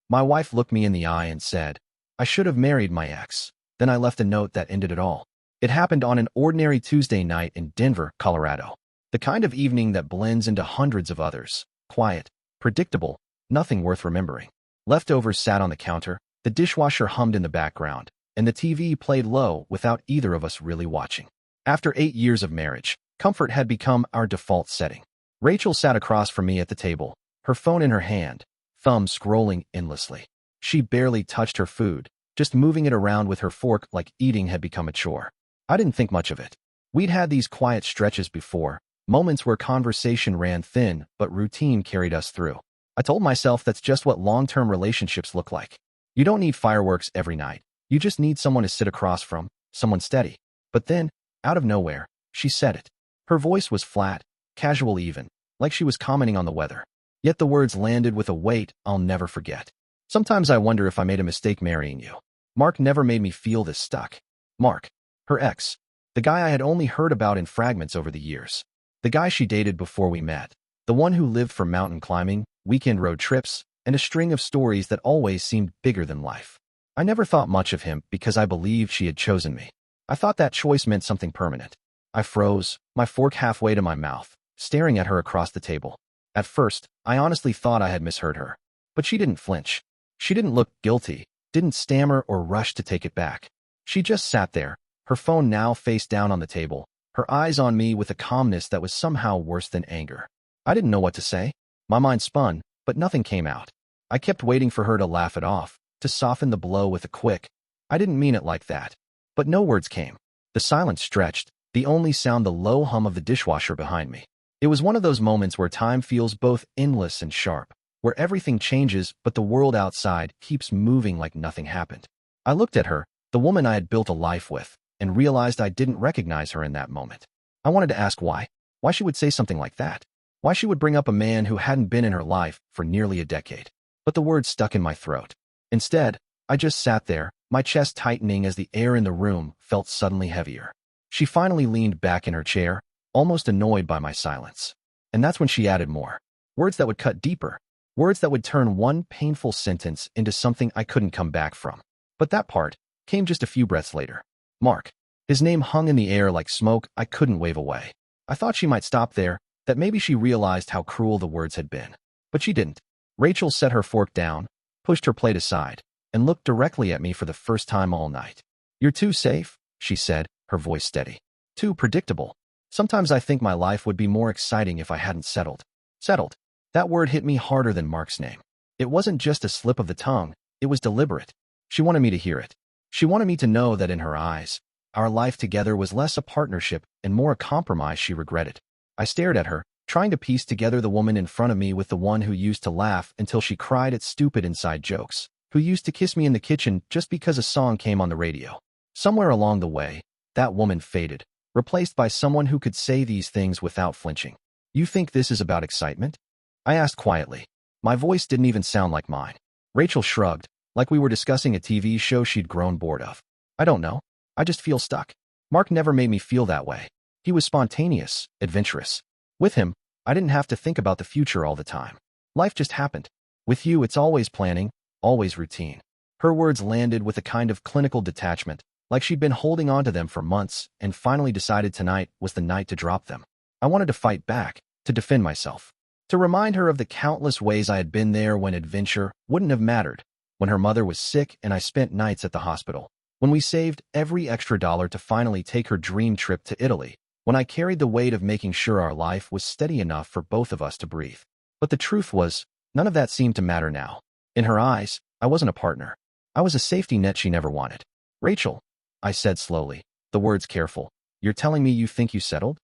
My wife looked me in the eye and said, "I should have married my ex." Then I left a note that ended it all. It happened on an ordinary Tuesday night in Denver, Colorado. The kind of evening that blends into hundreds of others. Quiet, predictable, nothing worth remembering. Leftovers sat on the counter, the dishwasher hummed in the background, and the TV played low without either of us really watching. After 8 years of marriage, comfort had become our default setting. Rachel sat across from me at the table, her phone in her hand, thumb scrolling endlessly. She barely touched her food, just moving it around with her fork like eating had become a chore. I didn't think much of it. We'd had these quiet stretches before, moments where conversation ran thin but routine carried us through. I told myself that's just what long-term relationships look like. You don't need fireworks every night. You just need someone to sit across from, someone steady. But then, out of nowhere, she said it. Her voice was flat, casual even, like she was commenting on the weather. Yet the words landed with a weight I'll never forget. "Sometimes I wonder if I made a mistake marrying you." Mark never made me feel this stuck. Mark, her ex, the guy I had only heard about in fragments over the years. The guy she dated before we met. The one who lived for mountain climbing, weekend road trips, and a string of stories that always seemed bigger than life. I never thought much of him because I believed she had chosen me. I thought that choice meant something permanent. I froze, my fork halfway to my mouth, staring at her across the table. At first, I honestly thought I had misheard her. But she didn't flinch. She didn't look guilty, didn't stammer or rush to take it back. She just sat there, her phone now face down on the table, her eyes on me with a calmness that was somehow worse than anger. I didn't know what to say. My mind spun, but nothing came out. I kept waiting for her to laugh it off, to soften the blow with a quick, "I didn't mean it like that." But no words came. The silence stretched, the only sound the low hum of the dishwasher behind me. It was one of those moments where time feels both endless and sharp, where everything changes but the world outside keeps moving like nothing happened. I looked at her, the woman I had built a life with, and realized I didn't recognize her in that moment. I wanted to ask why she would say something like that. Why she would bring up a man who hadn't been in her life for nearly a decade. But the words stuck in my throat. Instead, I just sat there, my chest tightening as the air in the room felt suddenly heavier. She finally leaned back in her chair, almost annoyed by my silence. And that's when she added more. Words that would cut deeper. Words that would turn one painful sentence into something I couldn't come back from. But that part came just a few breaths later. Mark. His name hung in the air like smoke I couldn't wave away. I thought she might stop there, that maybe she realized how cruel the words had been. But she didn't. Rachel set her fork down, pushed her plate aside, and looked directly at me for the first time all night. "You're too safe," she said, her voice steady. "Too predictable. Sometimes I think my life would be more exciting if I hadn't settled." Settled. That word hit me harder than Mark's name. It wasn't just a slip of the tongue, it was deliberate. She wanted me to hear it. She wanted me to know that in her eyes, our life together was less a partnership and more a compromise she regretted. I stared at her, trying to piece together the woman in front of me with the one who used to laugh until she cried at stupid inside jokes, who used to kiss me in the kitchen just because a song came on the radio. Somewhere along the way, that woman faded, replaced by someone who could say these things without flinching. "You think this is about excitement?" I asked quietly. My voice didn't even sound like mine. Rachel shrugged, like we were discussing a TV show she'd grown bored of. "I don't know. I just feel stuck." Mark never made me feel that way. He was spontaneous, adventurous. With him, I didn't have to think about the future all the time. Life just happened. With you, it's always planning, always routine. Her words landed with a kind of clinical detachment, like she'd been holding on to them for months and finally decided tonight was the night to drop them. I wanted to fight back, to defend myself, to remind her of the countless ways I had been there when adventure wouldn't have mattered, when her mother was sick and I spent nights at the hospital, when we saved every extra dollar to finally take her dream trip to Italy, when I carried the weight of making sure our life was steady enough for both of us to breathe. But the truth was, none of that seemed to matter now. In her eyes, I wasn't a partner. I was a safety net she never wanted. "Rachel," I said slowly, the words careful, "you're telling me you think you settled?"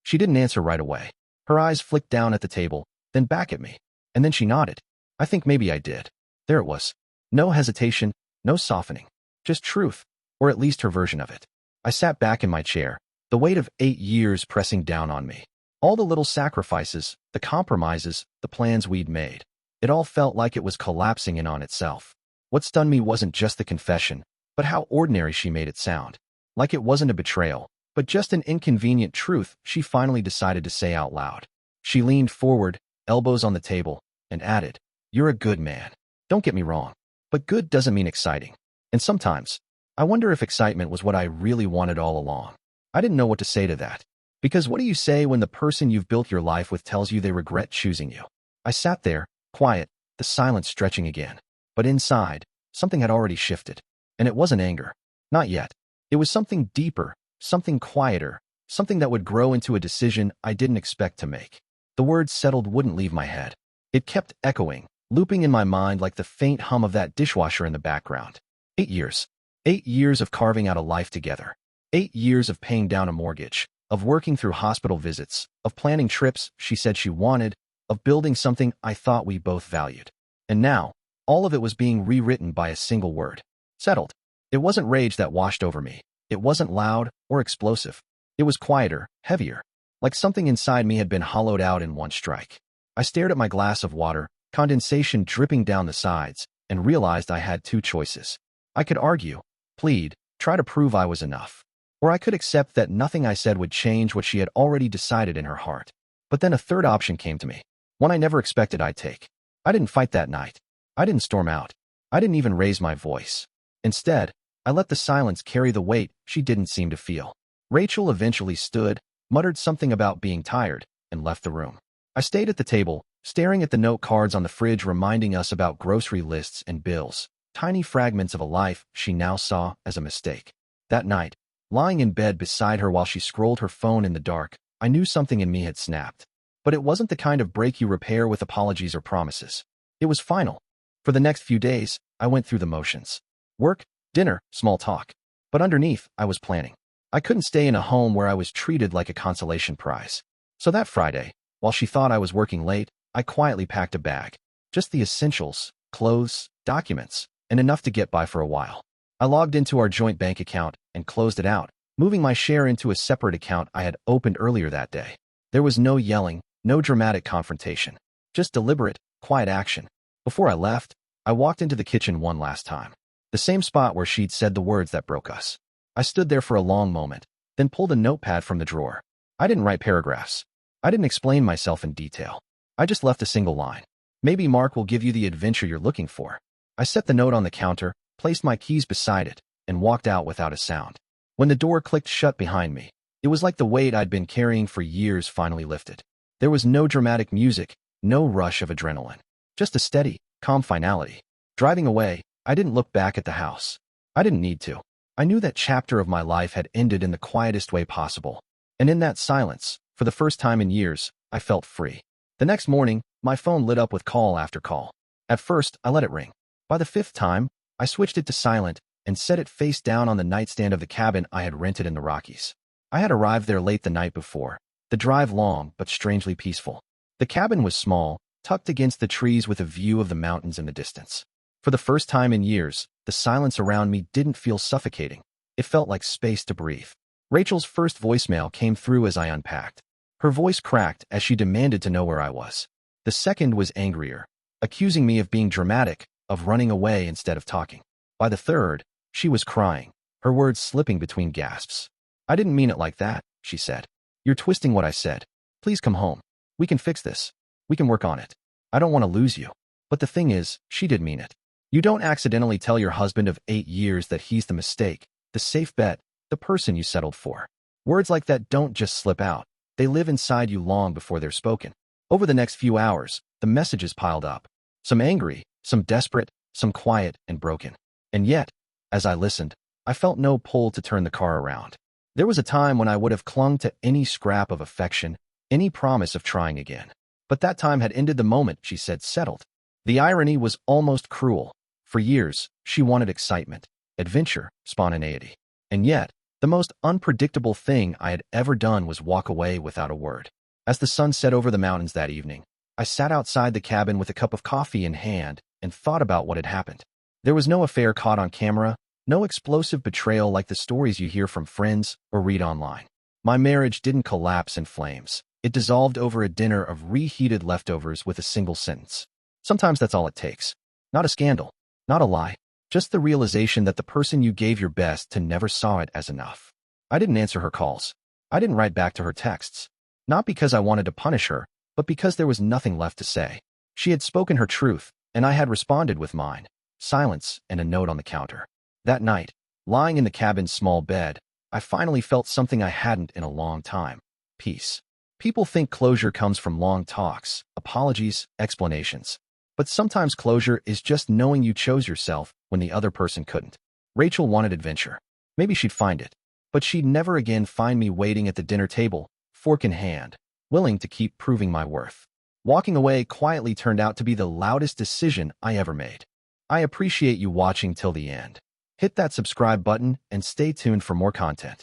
She didn't answer right away. Her eyes flicked down at the table, then back at me, and then she nodded. I think maybe I did. There it was. No hesitation, no softening. Just truth, or at least her version of it. I sat back in my chair, the weight of 8 years pressing down on me. All the little sacrifices, the compromises, the plans we'd made. It all felt like it was collapsing in on itself. What stunned me wasn't just the confession, but how ordinary she made it sound. Like it wasn't a betrayal, but just an inconvenient truth she finally decided to say out loud. She leaned forward, elbows on the table, and added, "You're a good man." Don't get me wrong, but good doesn't mean exciting. And sometimes, I wonder if excitement was what I really wanted all along. I didn't know what to say to that. Because what do you say when the person you've built your life with tells you they regret choosing you? I sat there, quiet, the silence stretching again. But inside, something had already shifted. And it wasn't anger. Not yet. It was something deeper, something quieter, something that would grow into a decision I didn't expect to make. The word settled wouldn't leave my head. It kept echoing, looping in my mind like the faint hum of that dishwasher in the background. 8 years. 8 years of carving out a life together. 8 years of paying down a mortgage, of working through hospital visits, of planning trips she said she wanted, of building something I thought we both valued. And now, all of it was being rewritten by a single word. Settled. It wasn't rage that washed over me. It wasn't loud or explosive. It was quieter, heavier, like something inside me had been hollowed out in one strike. I stared at my glass of water, condensation dripping down the sides, and realized I had two choices. I could argue, plead, try to prove I was enough. Or I could accept that nothing I said would change what she had already decided in her heart. But then a third option came to me, one I never expected I'd take. I didn't fight that night. I didn't storm out. I didn't even raise my voice. Instead, I let the silence carry the weight she didn't seem to feel. Rachel eventually stood, muttered something about being tired, and left the room. I stayed at the table, staring at the note cards on the fridge reminding us about grocery lists and bills, tiny fragments of a life she now saw as a mistake. That night, lying in bed beside her while she scrolled her phone in the dark, I knew something in me had snapped. But it wasn't the kind of break you repair with apologies or promises. It was final. For the next few days, I went through the motions. Work, dinner, small talk. But underneath, I was planning. I couldn't stay in a home where I was treated like a consolation prize. So that Friday, while she thought I was working late, I quietly packed a bag. Just the essentials, clothes, documents, and enough to get by for a while. I logged into our joint bank account and closed it out, moving my share into a separate account I had opened earlier that day. There was no yelling, no dramatic confrontation. Just deliberate, quiet action. Before I left, I walked into the kitchen one last time. The same spot where she'd said the words that broke us. I stood there for a long moment, then pulled a notepad from the drawer. I didn't write paragraphs. I didn't explain myself in detail. I just left a single line. Maybe Mark will give you the adventure you're looking for. I set the note on the counter, placed my keys beside it, and walked out without a sound. When the door clicked shut behind me, it was like the weight I'd been carrying for years finally lifted. There was no dramatic music, no rush of adrenaline. Just a steady, calm finality. Driving away, I didn't look back at the house. I didn't need to. I knew that chapter of my life had ended in the quietest way possible. And in that silence, for the first time in years, I felt free. The next morning, my phone lit up with call after call. At first, I let it ring. By the fifth time, I switched it to silent and set it face down on the nightstand of the cabin I had rented in the Rockies. I had arrived there late the night before, the drive long but strangely peaceful. The cabin was small, tucked against the trees with a view of the mountains in the distance. For the first time in years, the silence around me didn't feel suffocating. It felt like space to breathe. Rachel's first voicemail came through as I unpacked. Her voice cracked as she demanded to know where I was. The second was angrier, accusing me of being dramatic, of running away instead of talking. By the third, she was crying, her words slipping between gasps. I didn't mean it like that, she said. You're twisting what I said. Please come home. We can fix this. We can work on it. I don't want to lose you. But the thing is, she did mean it. You don't accidentally tell your husband of 8 years that he's the mistake, the safe bet, the person you settled for. Words like that don't just slip out. They live inside you long before they're spoken. Over the next few hours, the messages piled up. Some angry, some desperate, some quiet and broken. And yet, as I listened, I felt no pull to turn the car around. There was a time when I would have clung to any scrap of affection, any promise of trying again. But that time had ended the moment she said settled. The irony was almost cruel. For years, she wanted excitement, adventure, spontaneity. And yet, the most unpredictable thing I had ever done was walk away without a word. As the sun set over the mountains that evening, I sat outside the cabin with a cup of coffee in hand and thought about what had happened. There was no affair caught on camera, no explosive betrayal like the stories you hear from friends or read online. My marriage didn't collapse in flames. It dissolved over a dinner of reheated leftovers with a single sentence. Sometimes that's all it takes. Not a scandal, not a lie, just the realization that the person you gave your best to never saw it as enough. I didn't answer her calls. I didn't write back to her texts. Not because I wanted to punish her, but because there was nothing left to say. She had spoken her truth, and I had responded with mine, silence and a note on the counter. That night, lying in the cabin's small bed, I finally felt something I hadn't in a long time: peace. People think closure comes from long talks, apologies, explanations. But sometimes closure is just knowing you chose yourself when the other person couldn't. Rachel wanted adventure. Maybe she'd find it. But she'd never again find me waiting at the dinner table, fork in hand, willing to keep proving my worth. Walking away quietly turned out to be the loudest decision I ever made. I appreciate you watching till the end. Hit that subscribe button and stay tuned for more content.